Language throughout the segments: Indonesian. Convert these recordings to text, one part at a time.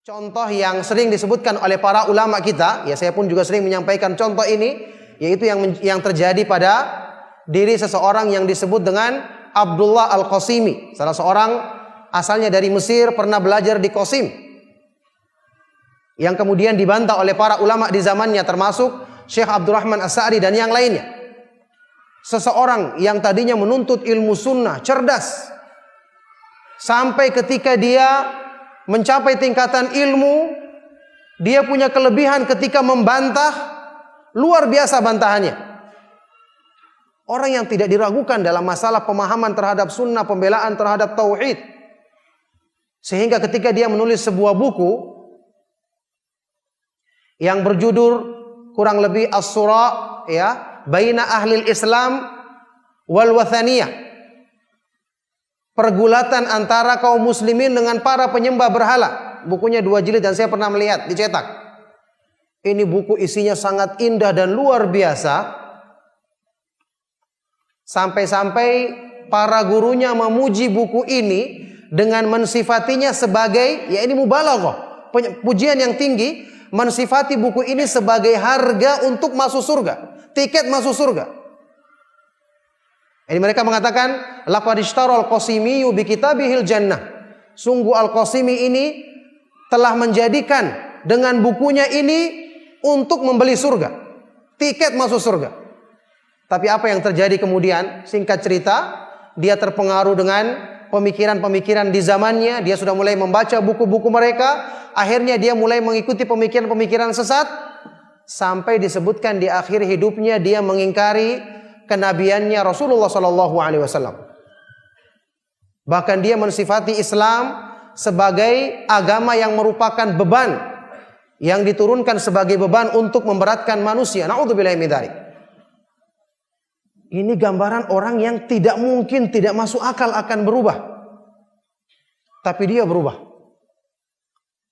Contoh yang sering disebutkan oleh para ulama kita, ya saya pun juga sering menyampaikan contoh ini, yaitu yang terjadi pada diri seseorang yang disebut dengan Abdullah Al-Qasimi, salah seorang asalnya dari Mesir, pernah belajar di Qasim, yang kemudian dibantah oleh para ulama di zamannya, termasuk Syekh Abdurrahman As-Sa'di dan yang lainnya. Seseorang yang tadinya menuntut ilmu sunnah, cerdas, sampai ketika dia mencapai tingkatan ilmu, dia punya kelebihan ketika membantah, luar biasa bantahannya. Orang yang tidak diragukan dalam masalah pemahaman terhadap sunnah, pembelaan terhadap tauhid. Sehingga ketika dia menulis sebuah buku yang berjudul kurang lebih As-Sura, ya, Baina Ahlil Islam wal Wathaniyah, pergulatan antara kaum muslimin dengan para penyembah berhala. Bukunya 2 jilid dan saya pernah melihat dicetak. Ini buku isinya sangat indah dan luar biasa. Sampai-sampai para gurunya memuji buku ini dengan mensifatinya sebagai, ya ini mubalaghah, pujian yang tinggi, mensifati buku ini sebagai harga untuk masuk surga, tiket masuk surga. Ini mereka mengatakan, laqad ishtara al-Qasimi bi kitabihil jannah. Sungguh Al-Qasimi ini telah menjadikan dengan bukunya ini untuk membeli surga, tiket masuk surga. Tapi apa yang terjadi kemudian? Singkat cerita, dia terpengaruh dengan pemikiran-pemikiran di zamannya. Dia sudah mulai membaca buku-buku mereka. Akhirnya dia mulai mengikuti pemikiran-pemikiran sesat, sampai disebutkan di akhir hidupnya dia mengingkari kenabiannya Rasulullah SAW. Bahkan dia mensifati Islam sebagai agama yang merupakan beban, yang diturunkan sebagai beban untuk memberatkan manusia. Na'udzubillahi min dzalik. Ini gambaran orang yang tidak mungkin, tidak masuk akal akan berubah. Tapi dia berubah.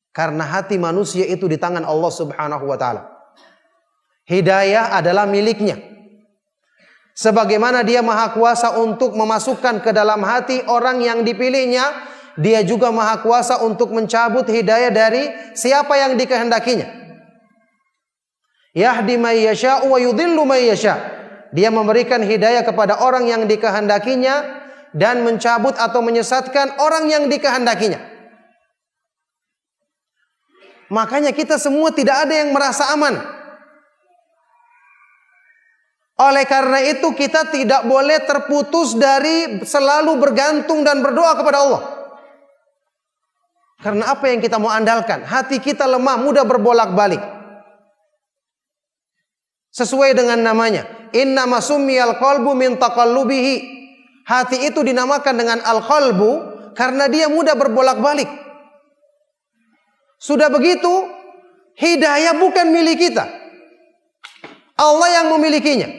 Karena hati manusia itu di tangan Allah Subhanahu wa taala. Hidayah adalah miliknya. Sebagaimana dia maha kuasa untuk memasukkan ke dalam hati orang yang dipilihnya, dia juga maha kuasa untuk mencabut hidayah dari siapa yang dikehendakinya. Yahdi may yasha'u wa yudhillu may yasha'. Dia memberikan hidayah kepada orang yang dikehendakinya dan mencabut atau menyesatkan orang yang dikehendakinya. Makanya kita semua tidak ada yang merasa aman. Oleh karena itu kita tidak boleh terputus dari selalu bergantung dan berdoa kepada Allah. Karena apa yang kita mau andalkan? Hati kita lemah, mudah berbolak-balik. Sesuai dengan namanya, innama summiyal qalbu min taqallubihi. Hati itu dinamakan dengan al-qalbu karena dia mudah berbolak-balik. Sudah begitu, hidayah bukan milik kita. Allah yang memilikinya.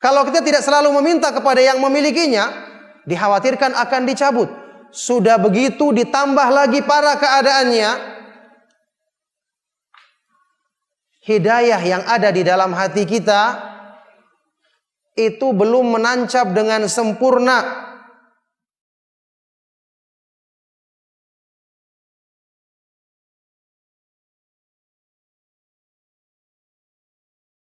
Kalau kita tidak selalu meminta kepada yang memilikinya, dikhawatirkan akan dicabut. Sudah begitu ditambah lagi parah keadaannya, hidayah yang ada di dalam hati kita itu belum menancap dengan sempurna